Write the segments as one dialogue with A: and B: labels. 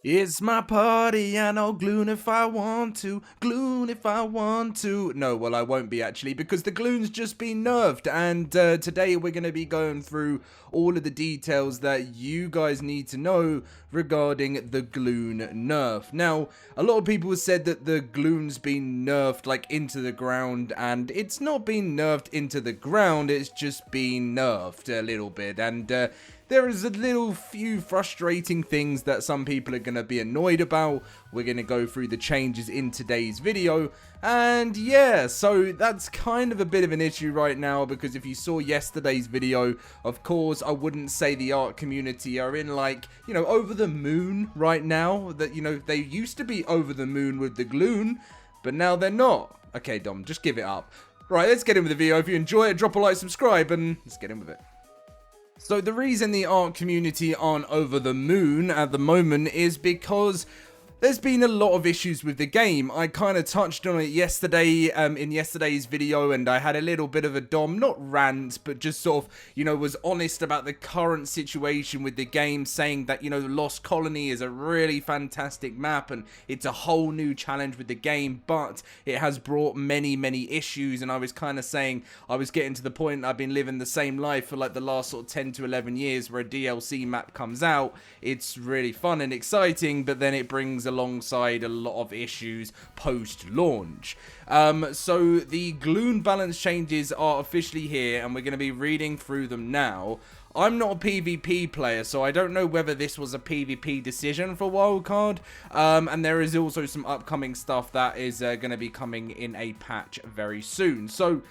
A: It's my party and I'll gloon if I want to, gloon if I want to. No, well I won't be actually because the gloon's just been nerfed and today we're going to be going through all of the details that you guys need to know regarding the gloon nerf. Now, a lot of people have said that the gloon's been nerfed like into the ground, and it's not been nerfed into the ground, it's just been nerfed a little bit, and there is a little few frustrating things that some people are going to be annoyed about. We're going to go through the changes in today's video. And yeah, so that's kind of a bit of an issue right now, because if you saw yesterday's video, of course, I wouldn't say the ARK community are in like, you know, over the moon right now. That, you know, they used to be over the moon with the gloon, but now they're not. Okay, Dom, just give it up. Right, let's get in with the video. If you enjoy it, drop a like, subscribe, and let's get in with it. So the reason the ARK community aren't over the moon at the moment is because there's been a lot of issues with the game. I kind of touched on it yesterday in yesterday's video, and I had a little bit of a Dom, not rant, but just sort of, you know, was honest about the current situation with the game, saying that, you know, Lost Colony is a really fantastic map and it's a whole new challenge with the game, but it has brought many issues. And I was kind of saying, I was getting to the point, I've been living the same life for like the last sort of 10 to 11 years, where a DLC map comes out, it's really fun and exciting, but then it brings alongside a lot of issues post-launch. So the Gloon balance changes are officially here, and we're going to be reading through them now. I'm not a PvP player, so I don't know whether this was a PvP decision for Wildcard, and there is also some upcoming stuff that is going to be coming in a patch very soon. So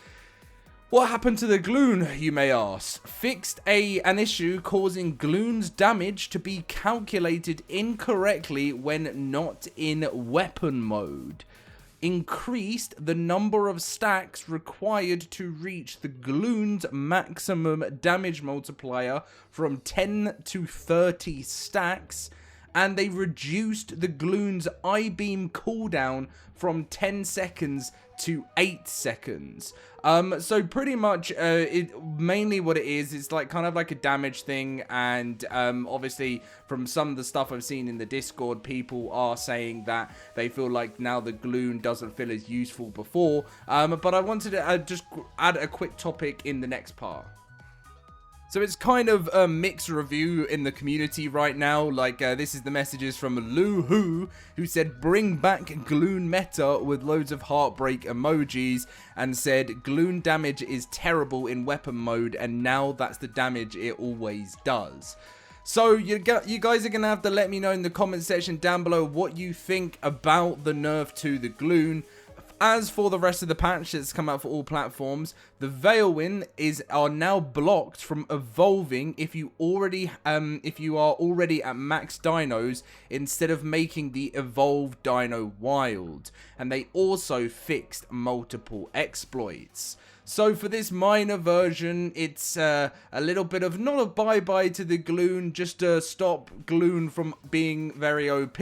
A: what happened to the Gloon, you may ask? Fixed an issue causing Gloon's damage to be calculated incorrectly when not in weapon mode. Increased the number of stacks required to reach the Gloon's maximum damage multiplier from 10 to 30 stacks. And they reduced the Gloon's I-beam cooldown from 10 seconds to 8 seconds. So pretty much, mainly what it is like kind of like a damage thing, and obviously from some of the stuff I've seen in the Discord, people are saying that they feel like now the Gloon doesn't feel as useful before. But I wanted to just add a quick topic in the next part. So it's kind of a mixed review in the community right now. Like, this is the messages from Lou who said, bring back Gloon meta with loads of heartbreak emojis, and said, Gloon damage is terrible in weapon mode, and now that's the damage it always does. So you guys are going to have to let me know in the comment section down below what you think about the nerf to the Gloon. As for the rest of the patch that's come out for all platforms, the Veilwind are now blocked from evolving if you are already at max dinos, instead of making the evolved dino wild. And they also fixed multiple exploits. So for this minor version, it's a little bit of not a bye-bye to the Gloon, just to stop Gloon from being very OP.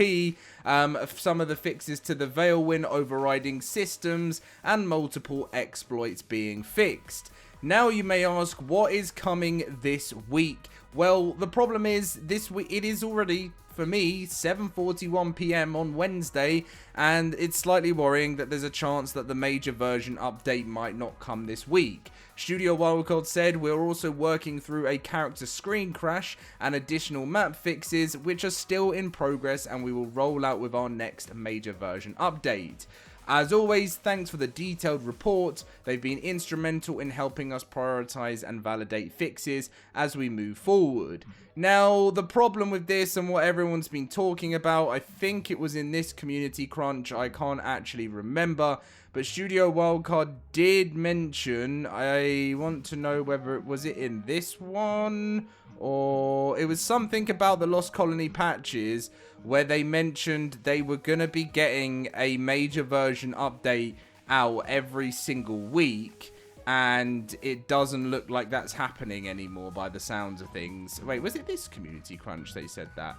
A: Some of the fixes to the Veilwind overriding systems, and multiple exploits being fixed. Now you may ask, what is coming this week? Well, the problem is, this week it is already, for me, 7:41 PM on Wednesday, and it's slightly worrying that there's a chance that the major version update might not come this week. Studio Wildcard said, we're also working through a character screen crash and additional map fixes, which are still in progress, and we will roll out with our next major version update. As always, thanks for the detailed report. They've been instrumental in helping us prioritize and validate fixes as we move forward. Now, the problem with this and what everyone's been talking about, I think it was in this community crunch, I can't actually remember, but Studio Wildcard did mention, I want to know whether it was in this one, or it was something about the Lost Colony patches, where they mentioned they were going to be getting a major version update out every single week, and it doesn't look like that's happening anymore by the sounds of things. Wait, was it this community crunch they said that?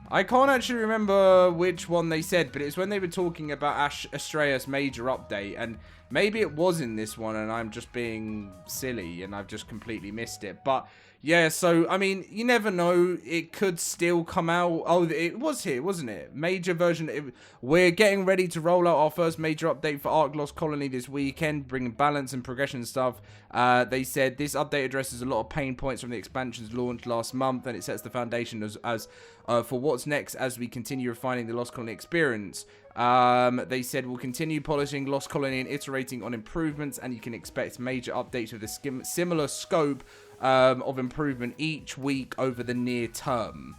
A: I can't actually remember which one they said, but it's when they were talking about Astraeus major update, and maybe it was in this one and I'm just being silly and I've just completely missed it. But Yeah, so, I mean, you never know. It could still come out. Oh, it was here, wasn't it? Major version. We're getting ready to roll out our first major update for ARK Lost Colony this weekend, bringing balance and progression stuff. They said this update addresses a lot of pain points from the expansions launched last month, and it sets the foundation as for what's next as we continue refining the Lost Colony experience. They said we'll continue polishing Lost Colony and iterating on improvements, and you can expect major updates with a similar scope of improvement each week over the near term.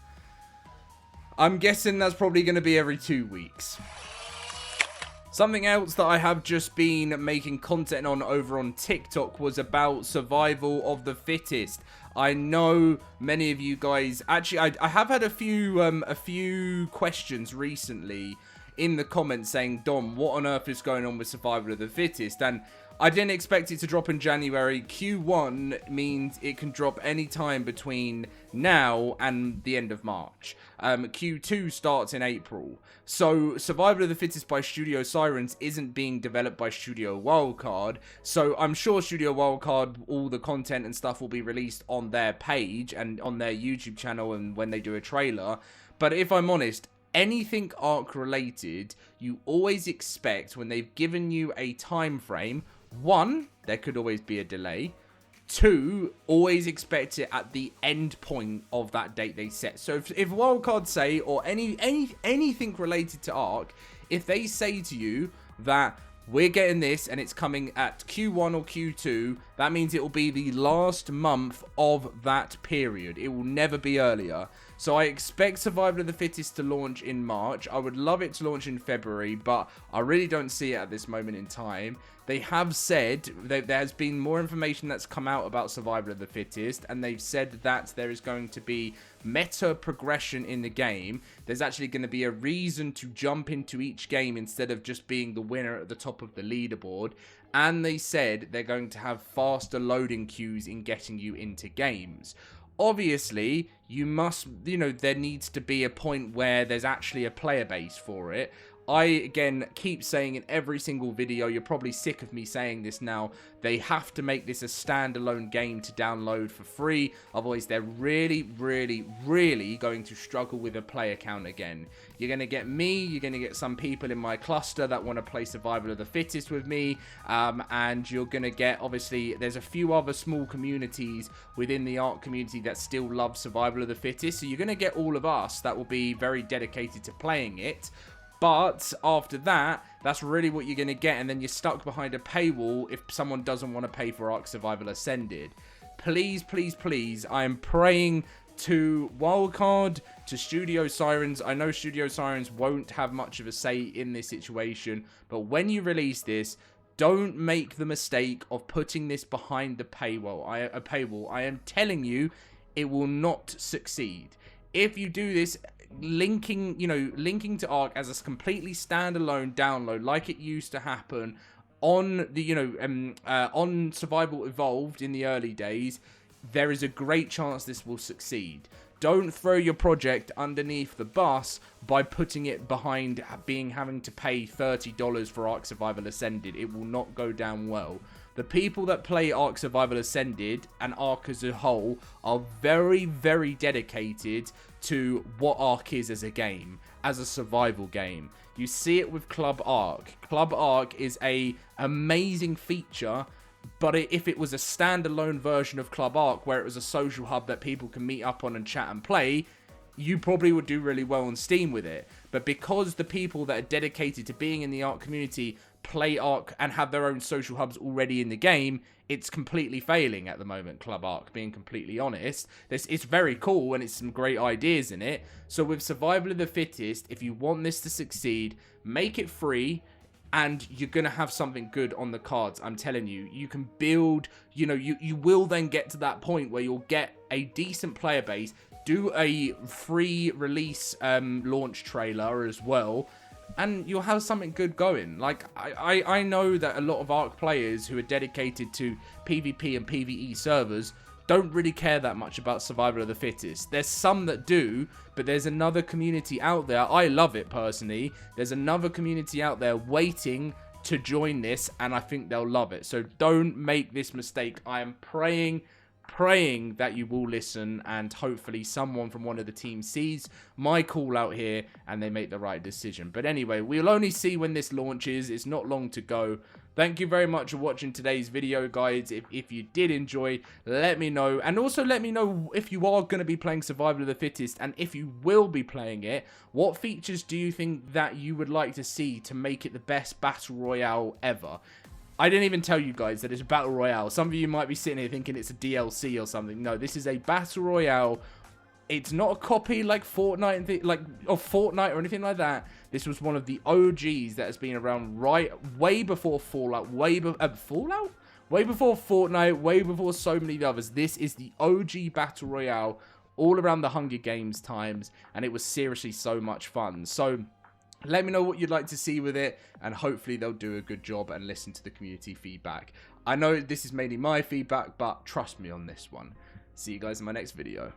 A: I'm guessing that's probably going to be every 2 weeks. Something else that I have just been making content on over on TikTok was about survival of the fittest. I know many of you guys, actually I have had a few questions recently in the comments saying, Dom, what on earth is going on with survival of the fittest? And I didn't expect it to drop in January. Q1 means it can drop any time between now and the end of March. Q2 starts in April. So Survival of the Fittest by Studio Sirens isn't being developed by Studio Wildcard. So I'm sure Studio Wildcard, all the content and stuff will be released on their page and on their YouTube channel and when they do a trailer. But if I'm honest, anything ARK related, you always expect when they've given you a time frame, 1, there could always be a delay. 2, always expect it at the end point of that date they set. So if Wildcard say, or anything related to ARK, if they say to you that we're getting this and it's coming at Q1 or Q2, that means it will be the last month of that period. It will never be earlier. So I expect Survival of the Fittest to launch in March. I would love it to launch in February, but I really don't see it at this moment in time. They have said that there has been more information that's come out about Survival of the Fittest, and they've said that there is going to be meta progression in the game. There's actually going to be a reason to jump into each game instead of just being the winner at the top of the leaderboard. And they said they're going to have faster loading queues in getting you into games. Obviously, there needs to be a point where there's actually a player base for it. I, again, keep saying in every single video, you're probably sick of me saying this now, they have to make this a standalone game to download for free. Otherwise, they're really, really, really going to struggle with a player count again. You're going to get me, you're going to get some people in my cluster that want to play Survival of the Fittest with me, and you're going to get, obviously, there's a few other small communities within the ARK community that still love Survival of the Fittest, so you're going to get all of us that will be very dedicated to playing it. But after that, that's really what you're going to get. And then you're stuck behind a paywall if someone doesn't want to pay for ARK Survival Ascended. Please, please, please, I am praying to Wildcard, to Studio Sirens. I know Studio Sirens won't have much of a say in this situation. But when you release this, don't make the mistake of putting this behind the paywall. I am telling you, it will not succeed. If you do this, linking to ARK as a completely standalone download like it used to happen on the on Survival Evolved in the early days, there is a great chance this will succeed. Don't throw your project underneath the bus by putting it behind having to pay $30 for ARK Survival Ascended. It will not go down well. The people that play ARK Survival Ascended and ARK as a whole are very, very dedicated to what ARK is as a game, as a survival game. You see it with Club ARK. Club ARK is a amazing feature, but if it was a standalone version of Club ARK where it was a social hub that people can meet up on and chat and play, you probably would do really well on Steam with it. But because the people that are dedicated to being in the ARK community play ARK and have their own social hubs already in the game, it's completely failing at the moment, Club ARK, being completely honest. It's very cool and it's some great ideas in it. So with Survival of the Fittest, if you want this to succeed, make it free, and you're going to have something good on the cards. I'm telling you, you can build, you will then get to that point where you'll get a decent player base, do a free release launch trailer as well, and you'll have something good going. Like, I know that a lot of ARK players who are dedicated to PvP and PvE servers don't really care that much about Survival of the Fittest. There's some that do, but there's another community out there. I love it personally. There's another community out there waiting to join this, and I think they'll love it. So don't make this mistake. I am praying praying that you will listen and hopefully someone from one of the teams sees my call out here and they make the right decision. But anyway, we'll only see when this launches. It's not long to go. Thank you very much for watching today's video, guys. If you did enjoy, let me know. And also let me know if you are going to be playing Survival of the Fittest, and if you will be playing it, what features do you think that you would like to see to make it the best Battle Royale ever? I didn't even tell you guys that it's a Battle Royale. Some of you might be sitting here thinking it's a DLC or something. No, this is a Battle Royale. It's not a copy like Fortnite, of Fortnite or anything like that. This was one of the OGs that has been around way before Fallout, way before Fortnite, way before so many others. This is the OG Battle Royale, all around the Hunger Games times, and it was seriously so much fun. So let me know what you'd like to see with it, and hopefully they'll do a good job and listen to the community feedback. I know this is mainly my feedback, but trust me on this one. See you guys in my next video.